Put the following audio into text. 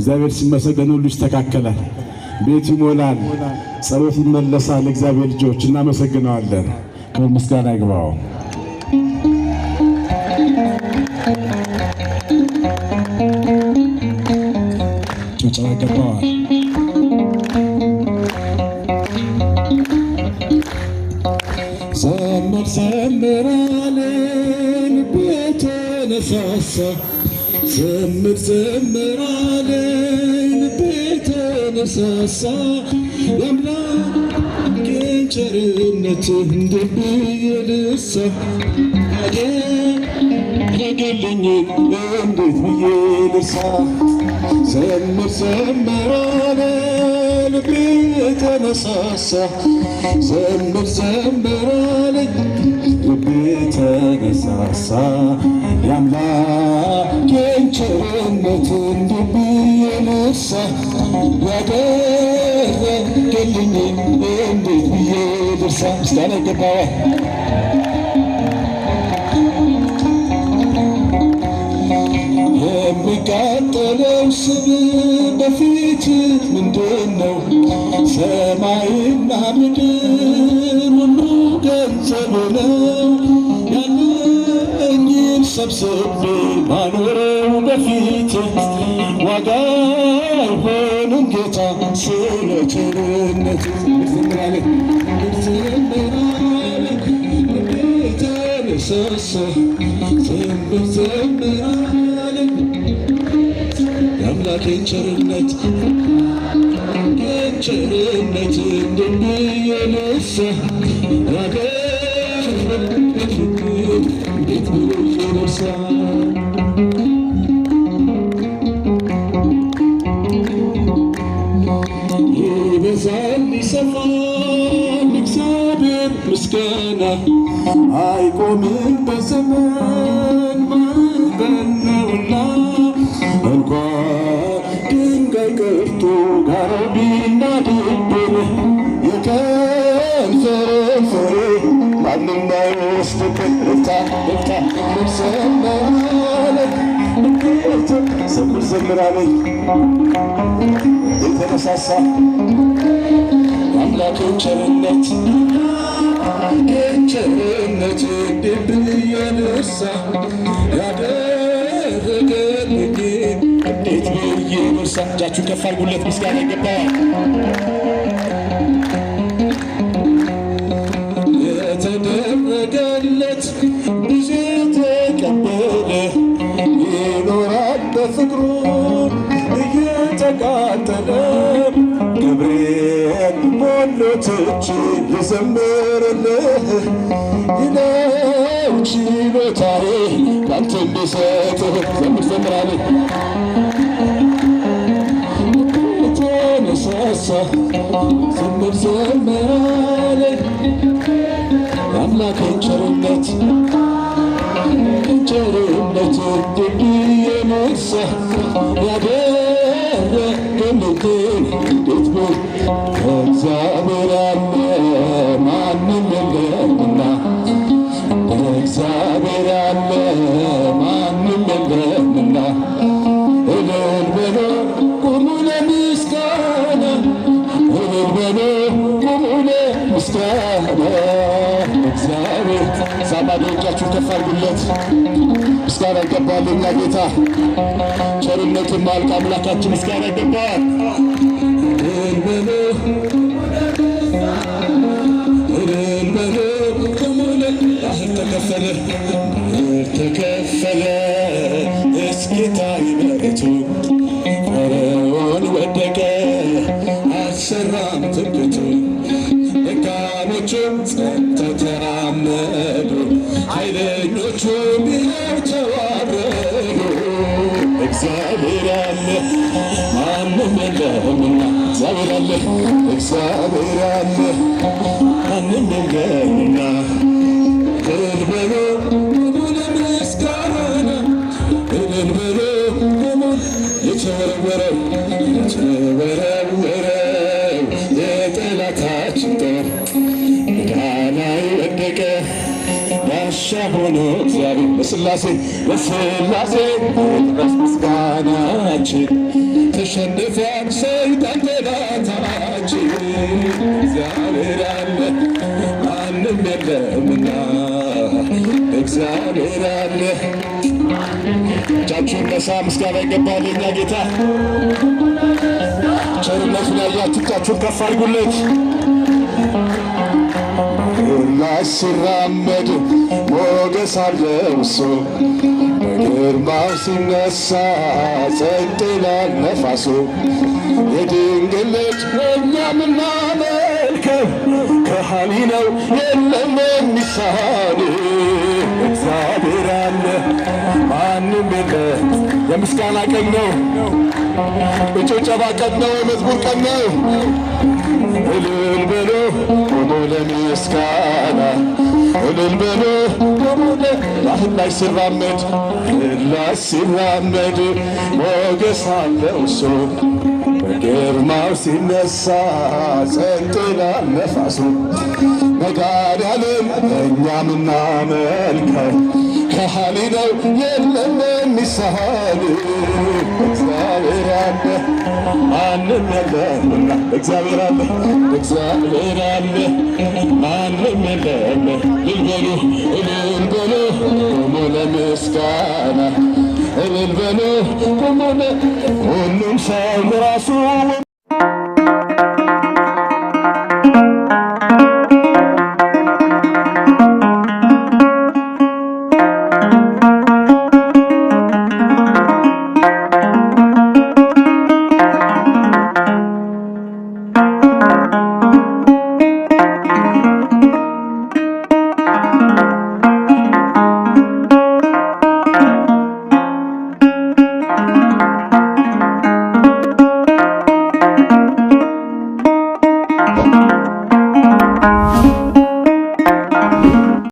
እግዚአብሔር ሲመሰገን ሁሉ ይስተካከላል፣ ቤት ይሞላል፣ ጸሎት ይመለሳል። እግዚአብሔር ልጆች እናመሰግነዋለን። ክብር ምስጋና ይግባው። ጭብጨባ ይገባዋል። ዘምር ዘምር አለን ቤተ ነሳሳ ዘምር ዘምር አለን ቤተ ነሳሳ የአምላኬን ቸርነት እንደብዬ ልርሳ ያደረገልኝ እንዴት ብዬ ልርሳ ዘምር ዘምር አለን ቤተ ነሳሳ ዘምር ዘምር አለን ቤተ ነሳሳ የአምላኬን ቸርነት እንደብዬ ልርሳ ያደረገልኝ እንዴት ብዬ ልርሳ። ምስጋና ይገባዋል። የሚቃጠለው ስም በፊት ምንድን ነው? ሰማይና ምድር ሁሉ ገንዘብ ነው። ያለኝን ሰብስቤ ማኖረው በፊት ዋጋ አይሆንም ጌታ ስለ ቸርነት ተነሳሳ ዘምር ዘምር አለን የአምላኬን ቸርነት እንደብዬ ልርሳ ያደረገልኝ እንዴት ብዬ ልርሳ። ይበዛል ይሰፋል እግዚአብሔር ምስጋና አይቆምም በዘመን ማዕበል ነውና እንኳን ድንጋይ ቀርቶ ጋራ ቢናድብን የከንፈሬን ፍሬ ማንም አይወስድብን። ዘምር ዘምር አለኝ የተነሳሳ የአምላኬን ቸርነት እንደብዬ ልርሳ ያደረገልኝ እንዴት ብዬ ልርሳ። እጃችሁን ከፍ አድርጉለት። ምስጋና ይገባዋል። የተደረገለት ብዙ ተቀበለ ይኖራል በፍቅሩ እየተቃጠለ ገብርኤል ሞሎትች ልዘምርልህ ይለው ችሎታዬ ላንተ እንድሰጥህ ዘምር ዘምር አለኝ ተነሳሳ ዘምር ዘምር አለኝ የአምላኬን ቸርነት እንደብዬ ልርሳ ያደረገልኝ እንዴት ብዬ እግዚአብሔር ያለ ማንም የለምና እግዚአብሔር ያለ ማንም የለምና እልል በሉ ቁሙ ለምስጋና እልል በሉ ቁሙ ለምስጋና እግዚአብሔር ሳባዶ እጃችሁን ከፍ አድርጉለት። ምስጋና ይገባዋል የእኛ ጌታ ቸርነቱን ማልቅ አምላካችን ምስጋና ይገባዋል። እልል በሉ ተከፈለ እስኪታይ መሬቱ ፈርዖን ወደቀ አልሰራም ትምክህቱ ደካሞቹም ጸንተው ተራመዱ ኃይለኞቹም ይኸው ተዋረዱ። እግዚአብሔር ያለ ማንም የለምና እግዚአብሔር ያለ እግዚአብሔር ያለ ማንም የለምና እልል በሉ ቁሙ ለምስጋና እልል በሉ ቁሙ የተወረወረው የጠላታችን ጦር ሜዳ ላይ ወደቀ ጋሻ ሆኖ እግዚአብሔር ለሥላሴ ድረስ ምስጋናችን ተሸንፏል ሰይጣን ጠላታችን እግዚአብሔር አለ ማንም የለምና እግዚአብሔር አለ። እጃችሁን ነሳ፣ ምስጋና ይገባል የእኛ ጌታ። ቸርነቱን ያያችሁ እጃችሁን ከፍ አድርጉለት። ሲራመድ ሞገስ አለው እሱ በግርማው ሲነሳ ጸጥ ይላል ነፋሱ። የድንግል ልጅ እኛ ምናመልከው ከሃሊ ነው የለም የሚሳነው እግዚአብሔር አለ ማንም የለም። የምስጋና ቀን ነው፣ የጭብጨባ ቀን ነው፣ የመዝሙር ቀን ነው። እልል በሉ ቆሞ ለምስጋና እልል በሉ ቆሞ ባህል ላይ ሲራመድ ሞገስ አለው እሱ በግርማው ሲነሳ ጸጥ ይላል ነፋሱ። መድኃኔዓለም እኛ ምናመልከው ከሃሊ ነው የለም የሚሳነው እግዚአብሔር አለ ማንም የለምና እግዚአብሔር አለ ማንም የለም። እልል በሉ ቆሞ ለምስጋና እልል በሉ ቆሞ ሁሉም ሰው ለራሱ